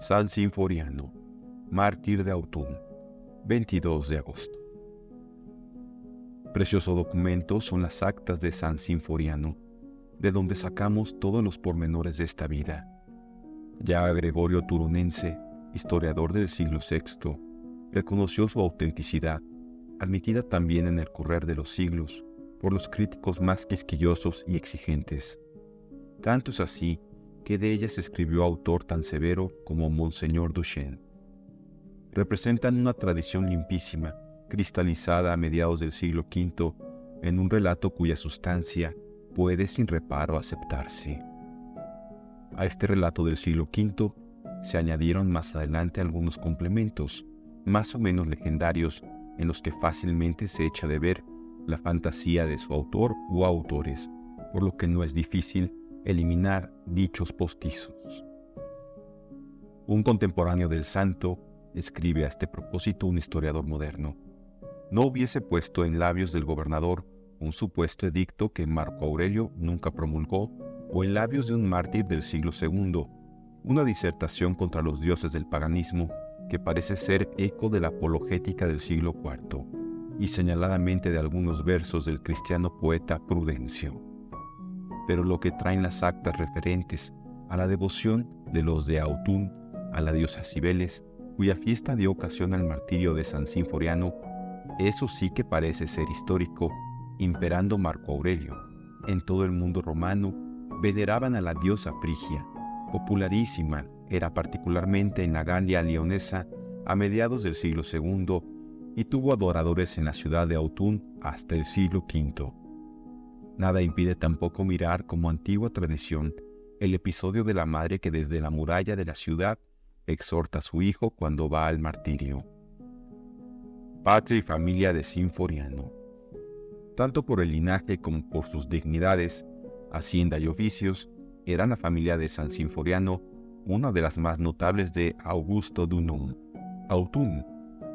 San Sinforiano, mártir de Autun, 22 de agosto. Precioso documento son las actas de San Sinforiano, de donde sacamos todos los pormenores de esta vida. Ya Gregorio Turunense, historiador del siglo VI, reconoció su autenticidad, admitida también en el correr de los siglos por los críticos más quisquillosos y exigentes. Tanto es así que de ella se escribió autor tan severo como Monseñor Duchesne. Representan una tradición limpísima, cristalizada a mediados del siglo V, en un relato cuya sustancia puede sin reparo aceptarse. A este relato del siglo V se añadieron más adelante algunos complementos, más o menos legendarios, en los que fácilmente se echa de ver la fantasía de su autor o autores, por lo que no es difícil eliminar dichos postizos. Un contemporáneo del santo escribe a este propósito un historiador moderno: no hubiese puesto en labios del gobernador un supuesto edicto que Marco Aurelio nunca promulgó, o en labios de un mártir del siglo II, una disertación contra los dioses del paganismo que parece ser eco de la apologética del siglo IV, y señaladamente de algunos versos del cristiano poeta Prudencio. Pero lo que traen las actas referentes a la devoción de los de Autun a la diosa Cibeles, cuya fiesta dio ocasión al martirio de San Sinforiano, eso sí que parece ser histórico, imperando Marco Aurelio. En todo el mundo romano veneraban a la diosa Frigia, popularísima era particularmente en la Galia leonesa a mediados del siglo II y tuvo adoradores en la ciudad de Autun hasta el siglo V. Nada impide tampoco mirar como antigua tradición el episodio de la madre que desde la muralla de la ciudad exhorta a su hijo cuando va al martirio. Patria y familia de Sinforiano. Tanto por el linaje como por sus dignidades, hacienda y oficios, era la familia de San Sinforiano una de las más notables de Augusto Dunum, Autun,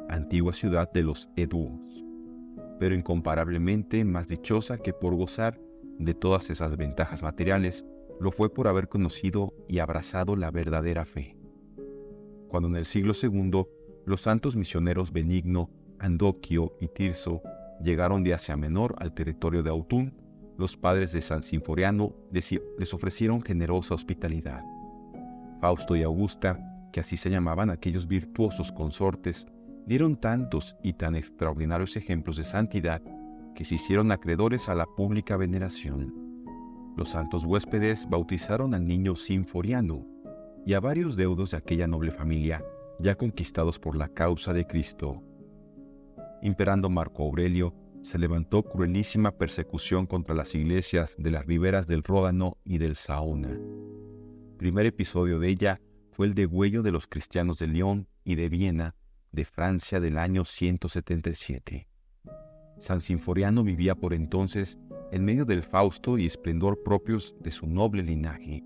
antigua ciudad de los Eduos, pero incomparablemente más dichosa que por gozar de todas esas ventajas materiales, lo fue por haber conocido y abrazado la verdadera fe. Cuando en el siglo II los santos misioneros Benigno, Andoquio y Tirso llegaron de Asia Menor al territorio de Autun, los padres de San Sinforiano les ofrecieron generosa hospitalidad. Fausto y Augusta, que así se llamaban aquellos virtuosos consortes, dieron tantos y tan extraordinarios ejemplos de santidad que se hicieron acreedores a la pública veneración. Los santos huéspedes bautizaron al niño Sinforiano y a varios deudos de aquella noble familia, ya conquistados por la causa de Cristo. Imperando Marco Aurelio, se levantó cruelísima persecución contra las iglesias de las riberas del Ródano y del Saona. Primer episodio de ella fue el degüello de los cristianos de León y de Viena, de Francia, del año 177. San Sinforiano vivía por entonces en medio del fausto y esplendor propios de su noble linaje,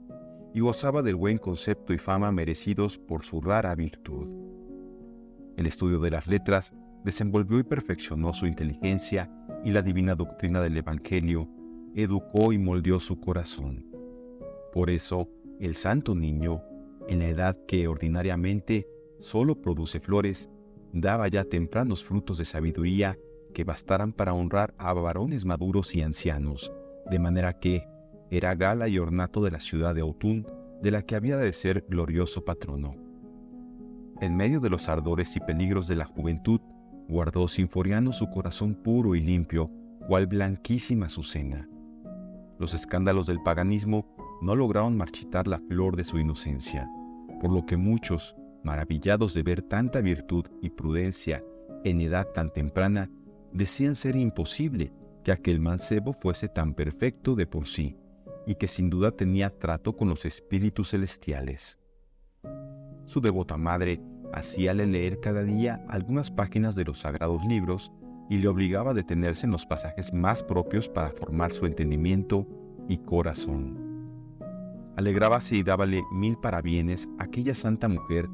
y gozaba del buen concepto y fama merecidos por su rara virtud. El estudio de las letras desenvolvió y perfeccionó su inteligencia, y la divina doctrina del Evangelio educó y moldeó su corazón. Por eso, el santo niño, en la edad que ordinariamente solo produce flores, daba ya tempranos frutos de sabiduría que bastaran para honrar a varones maduros y ancianos, de manera que era gala y ornato de la ciudad de Autun, de la que había de ser glorioso patrono. En medio de los ardores y peligros de la juventud, guardó Sinforiano su corazón puro y limpio, cual blanquísima azucena. Los escándalos del paganismo no lograron marchitar la flor de su inocencia, por lo que muchos, maravillados de ver tanta virtud y prudencia en edad tan temprana, decían ser imposible que aquel mancebo fuese tan perfecto de por sí, y que sin duda tenía trato con los espíritus celestiales. Su devota madre hacíale leer cada día algunas páginas de los sagrados libros y le obligaba a detenerse en los pasajes más propios para formar su entendimiento y corazón. Alegrábase y dábale 1000 parabienes a aquella santa mujer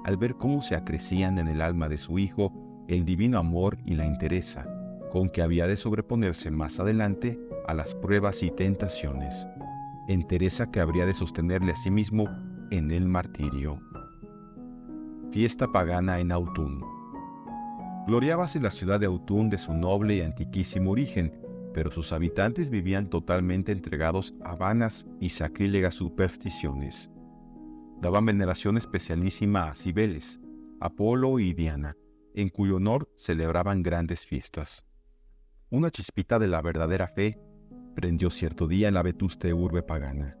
al ver cómo se acrecían en el alma de su hijo el divino amor y la entereza, con que había de sobreponerse más adelante a las pruebas y tentaciones, entereza que habría de sostenerle a sí mismo en el martirio. Fiesta pagana en Autun. Gloriábase la ciudad de Autun de su noble y antiquísimo origen, pero sus habitantes vivían totalmente entregados a vanas y sacrílegas supersticiones. Daban veneración especialísima a Cibeles, Apolo y Diana, en cuyo honor celebraban grandes fiestas. Una chispita de la verdadera fe prendió cierto día en la vetusta urbe pagana.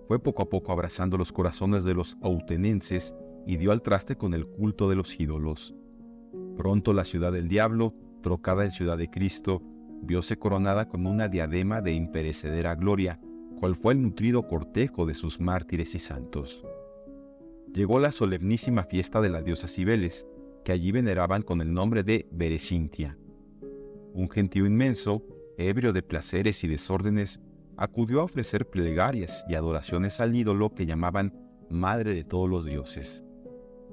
Fue poco a poco abrazando los corazones de los autenenses y dio al traste con el culto de los ídolos. Pronto la ciudad del diablo, trocada en ciudad de Cristo, vióse coronada con una diadema de imperecedera gloria, cual fue el nutrido cortejo de sus mártires y santos. Llegó la solemnísima fiesta de la diosa Cibeles, que allí veneraban con el nombre de Berecintia. Un gentío inmenso, ebrio de placeres y desórdenes, acudió a ofrecer plegarias y adoraciones al ídolo que llamaban Madre de todos los dioses.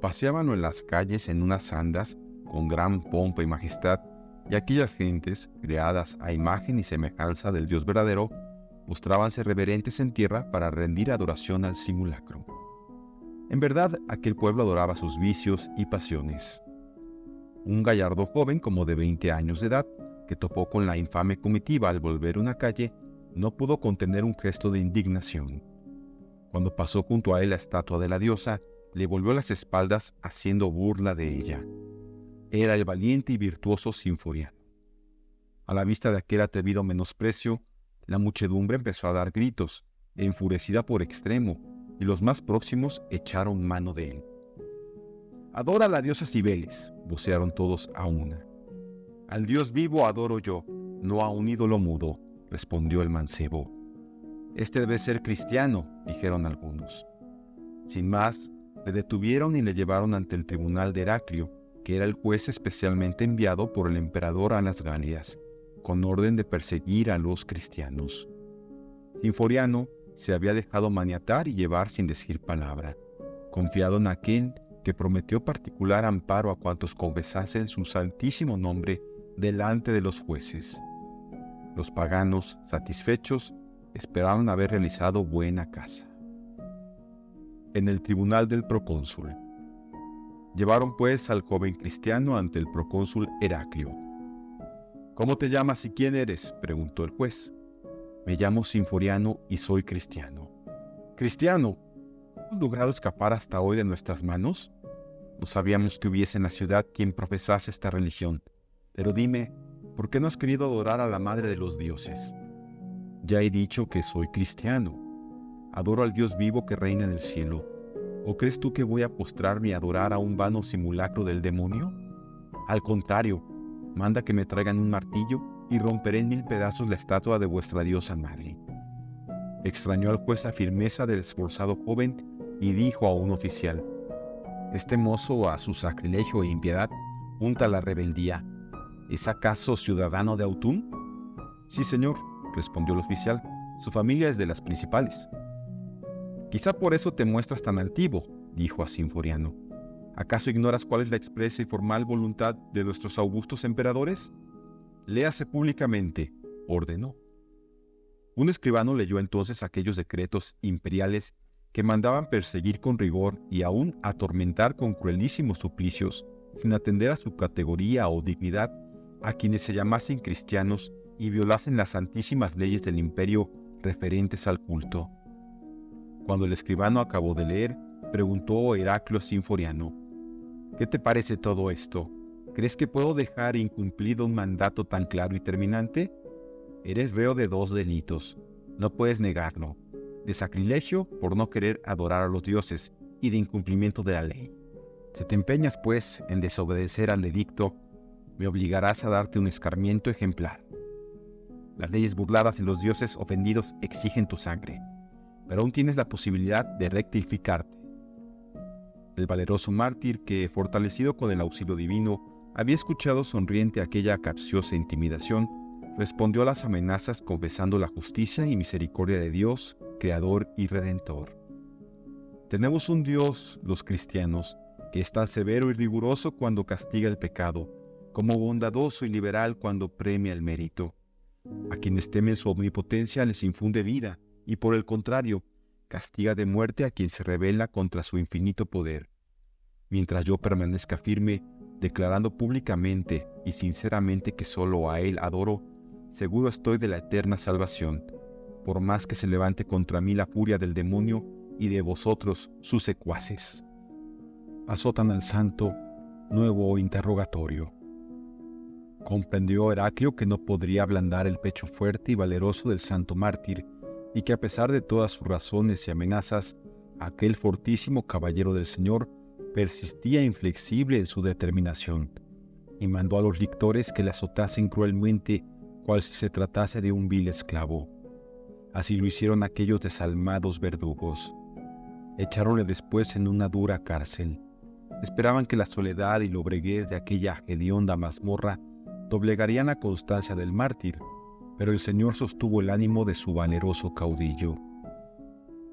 Paseábanlo en las calles en unas andas con gran pompa y majestad, y aquellas gentes, creadas a imagen y semejanza del Dios verdadero, mostrábanse reverentes en tierra para rendir adoración al simulacro. En verdad, aquel pueblo adoraba sus vicios y pasiones. Un gallardo joven como de 20 años de edad, que topó con la infame comitiva al volver una calle, no pudo contener un gesto de indignación. Cuando pasó junto a él la estatua de la diosa, le volvió las espaldas haciendo burla de ella. Era el valiente y virtuoso Sinforiano. A la vista de aquel atrevido menosprecio, la muchedumbre empezó a dar gritos, enfurecida por extremo, y los más próximos echaron mano de él. «Adora a la diosa Cibeles», vocearon todos a una. «Al Dios vivo adoro yo, no a un ídolo mudo», respondió el mancebo. «Este debe ser cristiano», dijeron algunos. Sin más, le detuvieron y le llevaron ante el tribunal de Heraclio, que era el juez especialmente enviado por el emperador a las Galias, con orden de perseguir a los cristianos. Sinforiano se había dejado maniatar y llevar sin decir palabra, confiado en aquel que prometió particular amparo a cuantos confesasen su santísimo nombre delante de los jueces. Los paganos, satisfechos, esperaron haber realizado buena caza. En el tribunal del procónsul. Llevaron pues al joven cristiano ante el procónsul Heraclio. «¿Cómo te llamas y quién eres?», preguntó el juez. «Me llamo Sinforiano y soy cristiano». «¿Cristiano? ¿Has logrado escapar hasta hoy de nuestras manos? No sabíamos que hubiese en la ciudad quien profesase esta religión. Pero dime, ¿por qué no has querido adorar a la madre de los dioses?» «Ya he dicho que soy cristiano. Adoro al Dios vivo que reina en el cielo. ¿O crees tú que voy a postrarme y adorar a un vano simulacro del demonio? Al contrario, manda que me traigan un martillo y romperé en 1000 pedazos la estatua de vuestra diosa madre». Extrañó al juez la firmeza del esforzado joven y dijo a un oficial: «Este mozo a su sacrilegio e impiedad junta la rebeldía. ¿Es acaso ciudadano de Autun?». «Sí, señor», respondió el oficial, «su familia es de las principales». «Quizá por eso te muestras tan altivo», dijo a Sinforiano. «¿Acaso ignoras cuál es la expresa y formal voluntad de nuestros augustos emperadores? Léase públicamente», ordenó. Un escribano leyó entonces aquellos decretos imperiales que mandaban perseguir con rigor y aún atormentar con cruelísimos suplicios, sin atender a su categoría o dignidad, a quienes se llamasen cristianos y violasen las santísimas leyes del imperio referentes al culto. Cuando el escribano acabó de leer, preguntó Heraclio a Sinforiano: «¿Qué te parece todo esto? ¿Crees que puedo dejar incumplido un mandato tan claro y terminante? Eres reo de 2 delitos, no puedes negarlo: de sacrilegio por no querer adorar a los dioses y de incumplimiento de la ley. Si te empeñas, pues, en desobedecer al edicto, me obligarás a darte un escarmiento ejemplar. Las leyes burladas y los dioses ofendidos exigen tu sangre, pero aún tienes la posibilidad de rectificarte». El valeroso mártir, que, fortalecido con el auxilio divino, había escuchado sonriente aquella capciosa intimidación, respondió a las amenazas confesando la justicia y misericordia de Dios, Creador y Redentor. «Tenemos un Dios, los cristianos, que es tan severo y riguroso cuando castiga el pecado, como bondadoso y liberal cuando premia el mérito. A quienes temen su omnipotencia les infunde vida, y por el contrario, castiga de muerte a quien se rebela contra su infinito poder. mientras yo permanezca firme, declarando públicamente y sinceramente que solo a Él adoro, seguro estoy de la eterna salvación, por más que se levante contra mí la furia del demonio y de vosotros, sus secuaces. Azotan al santo, nuevo interrogatorio. Comprendió Heraclio que no podría ablandar el pecho fuerte y valeroso del santo mártir, y que a pesar de todas sus razones y amenazas, aquel fortísimo caballero del Señor persistía inflexible en su determinación, y mandó a los lictores que le azotasen cruelmente, cual si se tratase de un vil esclavo. Así lo hicieron aquellos desalmados verdugos. Echaronle después en una dura cárcel. Esperaban que la soledad y lobreguez de aquella hedionda mazmorra doblegarían la constancia del mártir, pero el Señor sostuvo el ánimo de su valeroso caudillo.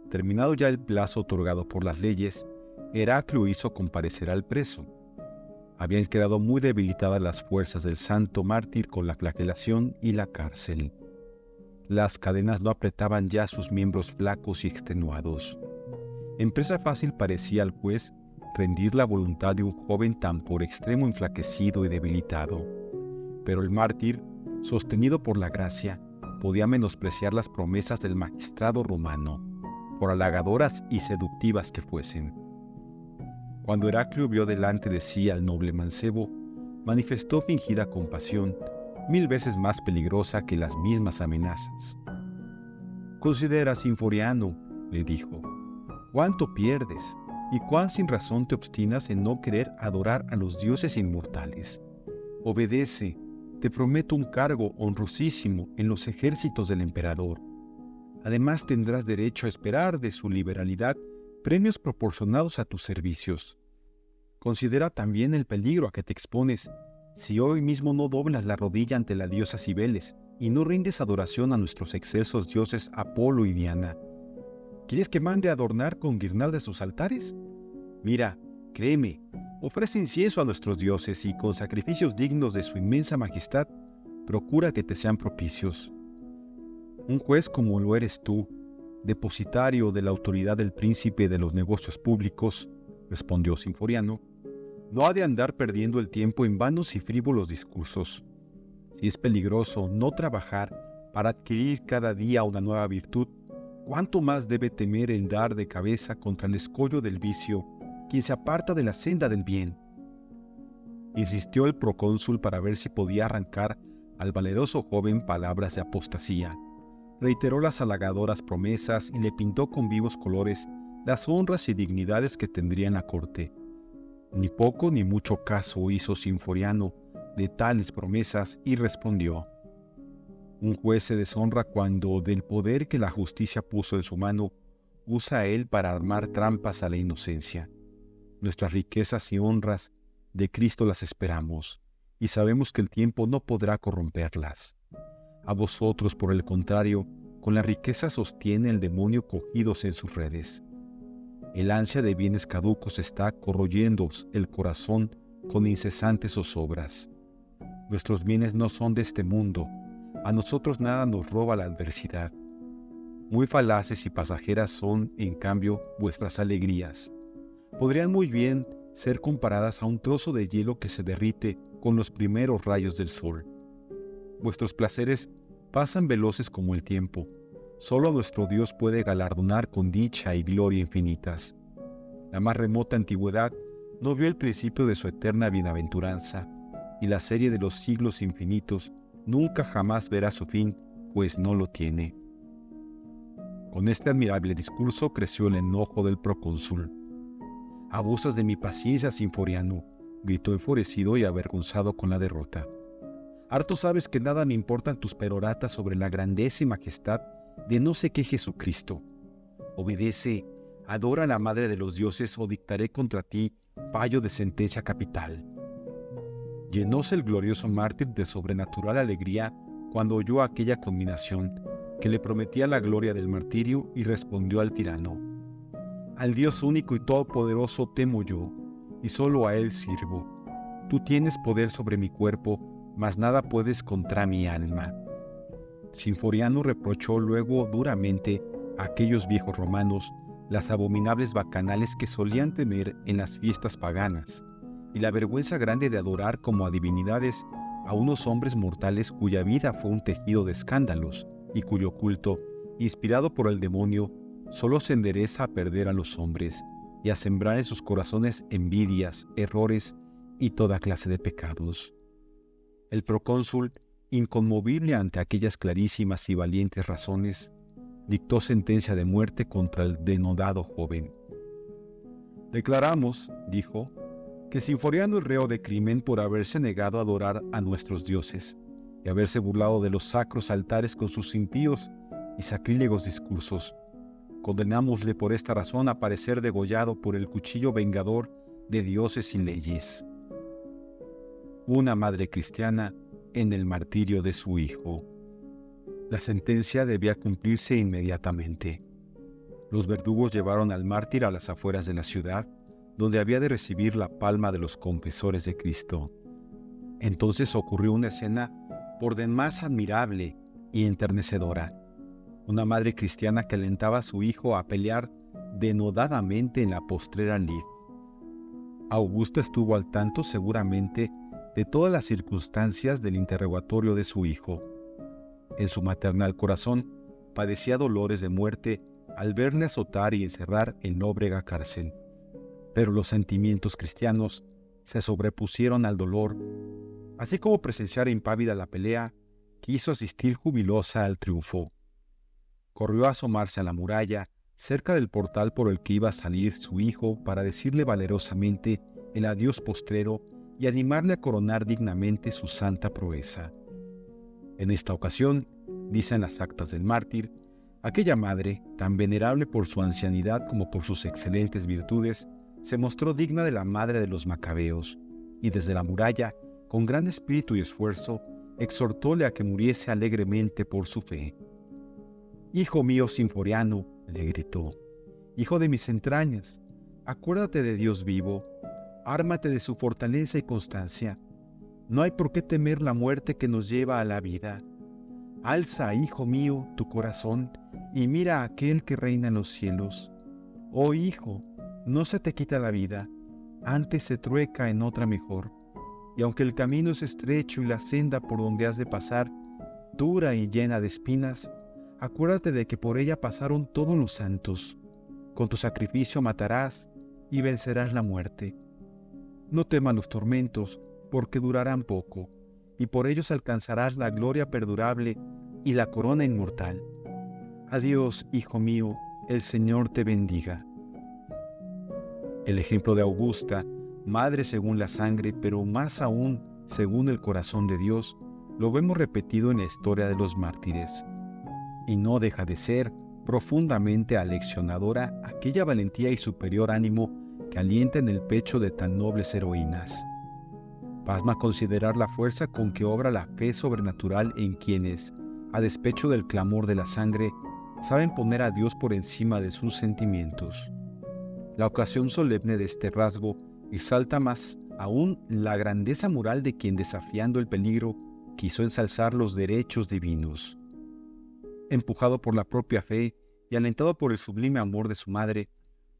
Terminado ya el plazo otorgado por las leyes, Heraclio hizo comparecer al preso. Habían quedado muy debilitadas las fuerzas del santo mártir con la flagelación y la cárcel. Las cadenas no apretaban ya sus miembros flacos y extenuados. Empresa fácil parecía al juez rendir la voluntad de un joven tan por extremo enflaquecido y debilitado. Pero el mártir, sostenido por la gracia, podía menospreciar las promesas del magistrado romano, por halagadoras y seductivas que fuesen. Cuando Heraclio vio delante de sí al noble mancebo, manifestó fingida compasión, 1000 veces más peligrosa que las mismas amenazas. «Considera, Sinforiano», le dijo, «cuánto pierdes y cuán sin razón te obstinas en no querer adorar a los dioses inmortales. Obedece, te prometo un cargo honrosísimo en los ejércitos del emperador. Además tendrás derecho a esperar de su liberalidad premios proporcionados a tus servicios. Considera también el peligro a que te expones si hoy mismo no doblas la rodilla ante la diosa Cibeles y no rindes adoración a nuestros excelsos dioses Apolo y Diana. ¿Quieres que mande a adornar con guirnaldas sus altares? Mira, créeme, ofrece incienso a nuestros dioses y con sacrificios dignos de su inmensa majestad, procura que te sean propicios. Un juez como lo eres tú, depositario de la autoridad del príncipe de los negocios públicos, respondió Sinforiano, no ha de andar perdiendo el tiempo en vanos y frívolos discursos. Si es peligroso no trabajar para adquirir cada día una nueva virtud, ¿cuánto más debe temer el dar de cabeza contra el escollo del vicio quien se aparta de la senda del bien? Insistió el procónsul para ver si podía arrancar al valeroso joven palabras de apostasía. Reiteró las halagadoras promesas y le pintó con vivos colores las honras y dignidades que tendría en la corte. Ni poco ni mucho caso hizo Sinforiano de tales promesas y respondió: un juez se deshonra cuando del poder que la justicia puso en su mano usa él para armar trampas a la inocencia. Nuestras riquezas y honras de Cristo las esperamos y sabemos que el tiempo no podrá corromperlas. A vosotros, por el contrario, con la riqueza sostiene el demonio cogidos en sus redes. El ansia de bienes caducos está corroyéndoos el corazón con incesantes zozobras. Nuestros bienes no son de este mundo, a nosotros nada nos roba la adversidad. Muy falaces y pasajeras son, en cambio, vuestras alegrías. Podrían muy bien ser comparadas a un trozo de hielo que se derrite con los primeros rayos del sol. Vuestros placeres pasan veloces como el tiempo. Solo nuestro Dios puede galardonar con dicha y gloria infinitas. La más remota antigüedad no vio el principio de su eterna bienaventuranza, y la serie de los siglos infinitos nunca jamás verá su fin, pues no lo tiene. Con este admirable discurso creció el enojo del procónsul. «Abusas de mi paciencia, Sinforiano», gritó enfurecido y avergonzado con la derrota. «Harto sabes que nada me importan tus peroratas sobre la grandeza y majestad de no sé qué Jesucristo. Obedece, adora a la Madre de los Dioses o dictaré contra ti fallo de sentencia capital». Llenóse el glorioso mártir de sobrenatural alegría cuando oyó aquella conminación que le prometía la gloria del martirio y respondió al tirano: «Al Dios único y todopoderoso temo yo, y solo a Él sirvo. Tú tienes poder sobre mi cuerpo, mas nada puedes contra mi alma». Sinforiano reprochó luego duramente a aquellos viejos romanos las abominables bacanales que solían tener en las fiestas paganas, y la vergüenza grande de adorar como a divinidades a unos hombres mortales cuya vida fue un tejido de escándalos y cuyo culto, inspirado por el demonio, solo se endereza a perder a los hombres y a sembrar en sus corazones envidias, errores y toda clase de pecados. El procónsul, inconmovible ante aquellas clarísimas y valientes razones, dictó sentencia de muerte contra el denodado joven. «Declaramos», dijo, «que Sinforiano es reo de crimen por haberse negado a adorar a nuestros dioses y haberse burlado de los sacros altares con sus impíos y sacrílegos discursos. Condenámosle por esta razón a parecer degollado por el cuchillo vengador de dioses y leyes». Una madre cristiana en el martirio de su hijo. La sentencia debía cumplirse inmediatamente. Los verdugos llevaron al mártir a las afueras de la ciudad, donde había de recibir la palma de los confesores de Cristo. Entonces ocurrió una escena por demás admirable y enternecedora. Una madre cristiana que alentaba a su hijo a pelear denodadamente en la postrera lid. Augusta estuvo al tanto seguramente de todas las circunstancias del interrogatorio de su hijo. En su maternal corazón padecía dolores de muerte al verle azotar y encerrar en lóbrega cárcel. Pero los sentimientos cristianos se sobrepusieron al dolor. Así como presenciar impávida la pelea, quiso asistir jubilosa al triunfo. Corrió a asomarse a la muralla, cerca del portal por el que iba a salir su hijo, para decirle valerosamente el adiós postrero y animarle a coronar dignamente su santa proeza. En esta ocasión, dicen las actas del mártir, aquella madre, tan venerable por su ancianidad como por sus excelentes virtudes, se mostró digna de la madre de los macabeos, y desde la muralla, con gran espíritu y esfuerzo, exhortóle a que muriese alegremente por su fe. «Hijo mío Sinforiano», le gritó, «hijo de mis entrañas, acuérdate de Dios vivo, ármate de su fortaleza y constancia. No hay por qué temer la muerte que nos lleva a la vida. Alza, hijo mío, tu corazón y mira a aquel que reina en los cielos. Oh hijo, no se te quita la vida, antes se trueca en otra mejor. Y aunque el camino es estrecho y la senda por donde has de pasar, dura y llena de espinas, acuérdate de que por ella pasaron todos los santos. Con tu sacrificio matarás y vencerás la muerte. No temas los tormentos, porque durarán poco, y por ellos alcanzarás la gloria perdurable y la corona inmortal. Adiós, hijo mío, el Señor te bendiga». El ejemplo de Augusta, madre según la sangre, pero más aún según el corazón de Dios, lo vemos repetido en la historia de los mártires. Y no deja de ser profundamente aleccionadora aquella valentía y superior ánimo que alienta en el pecho de tan nobles heroínas. Pasma considerar la fuerza con que obra la fe sobrenatural en quienes, a despecho del clamor de la sangre, saben poner a Dios por encima de sus sentimientos. La ocasión solemne de este rasgo exalta más aún la grandeza moral de quien, desafiando el peligro, quiso ensalzar los derechos divinos. Empujado por la propia fe y alentado por el sublime amor de su madre,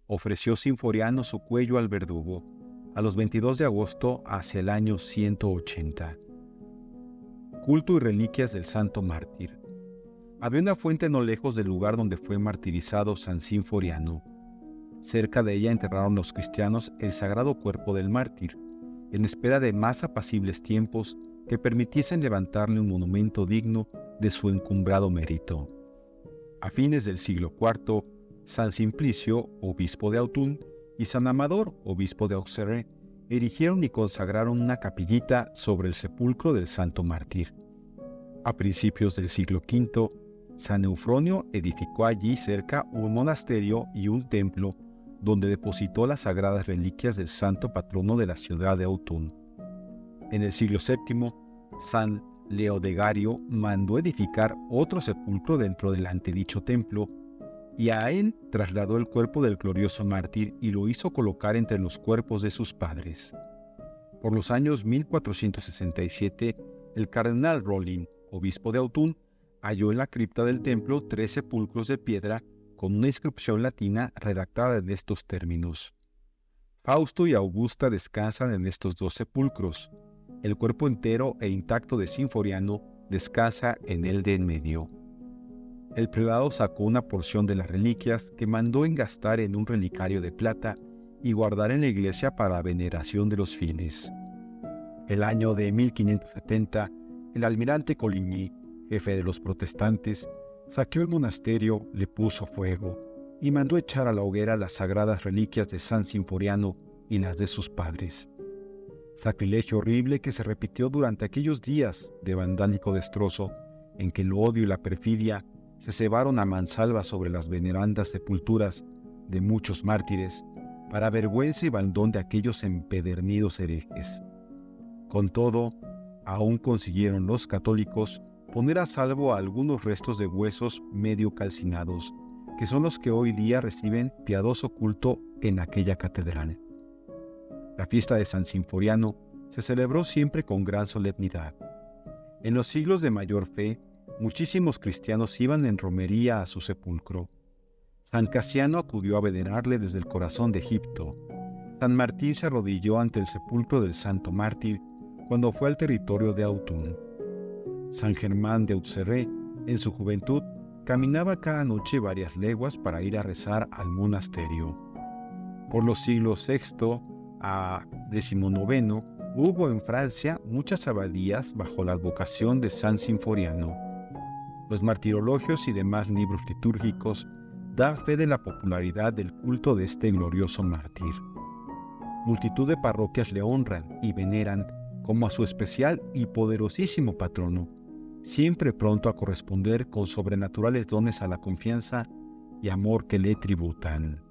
ofreció Sinforiano su cuello al verdugo, a los 22 de agosto hacia el año 180. Culto y reliquias del santo mártir. Había una fuente no lejos del lugar donde fue martirizado San Sinforiano. Cerca de ella enterraron los cristianos el sagrado cuerpo del mártir, en espera de más apacibles tiempos que permitiesen levantarle un monumento digno de su encumbrado mérito. A fines del siglo IV, San Simplicio, obispo de Autun, y San Amador, obispo de Auxerre, erigieron y consagraron una capillita sobre el sepulcro del santo mártir. A principios del siglo V, San Eufronio edificó allí cerca un monasterio y un templo donde depositó las sagradas reliquias del santo patrono de la ciudad de Autun. En el siglo VII, San Leodegario mandó edificar otro sepulcro dentro del antedicho templo, y a él trasladó el cuerpo del glorioso mártir y lo hizo colocar entre los cuerpos de sus padres. Por los años 1467, el cardenal Rollin, obispo de Autun, halló en la cripta del templo 3 sepulcros de piedra con una inscripción latina redactada en estos términos: Fausto y Augusta descansan en estos dos sepulcros. El cuerpo entero e intacto de Sinforiano descansa en el de en medio. El prelado sacó una porción de las reliquias que mandó engastar en un relicario de plata y guardar en la iglesia para veneración de los fieles. El año de 1570, el almirante Coligny, jefe de los protestantes, saqueó el monasterio, le puso fuego y mandó echar a la hoguera las sagradas reliquias de San Sinforiano y las de sus padres. Sacrilegio horrible que se repitió durante aquellos días de vandálico destrozo en que el odio y la perfidia se cebaron a mansalva sobre las venerandas sepulturas de muchos mártires, para vergüenza y baldón de aquellos empedernidos herejes. Con todo, aún consiguieron los católicos poner a salvo a algunos restos de huesos medio calcinados, que son los que hoy día reciben piadoso culto en aquella catedral. La fiesta de San Sinforiano se celebró siempre con gran solemnidad. En los siglos de mayor fe, muchísimos cristianos iban en romería a su sepulcro. San Casiano acudió a venerarle desde el corazón de Egipto. San Martín se arrodilló ante el sepulcro del santo mártir cuando fue al territorio de Autun. San Germán de Auxerre, en su juventud, caminaba cada noche varias leguas para ir a rezar al monasterio. Por los siglos VI a XIX hubo en Francia muchas abadías bajo la advocación de San Sinforiano. Los martirologios y demás libros litúrgicos dan fe de la popularidad del culto de este glorioso mártir. Multitud de parroquias le honran y veneran como a su especial y poderosísimo patrono, siempre pronto a corresponder con sobrenaturales dones a la confianza y amor que le tributan.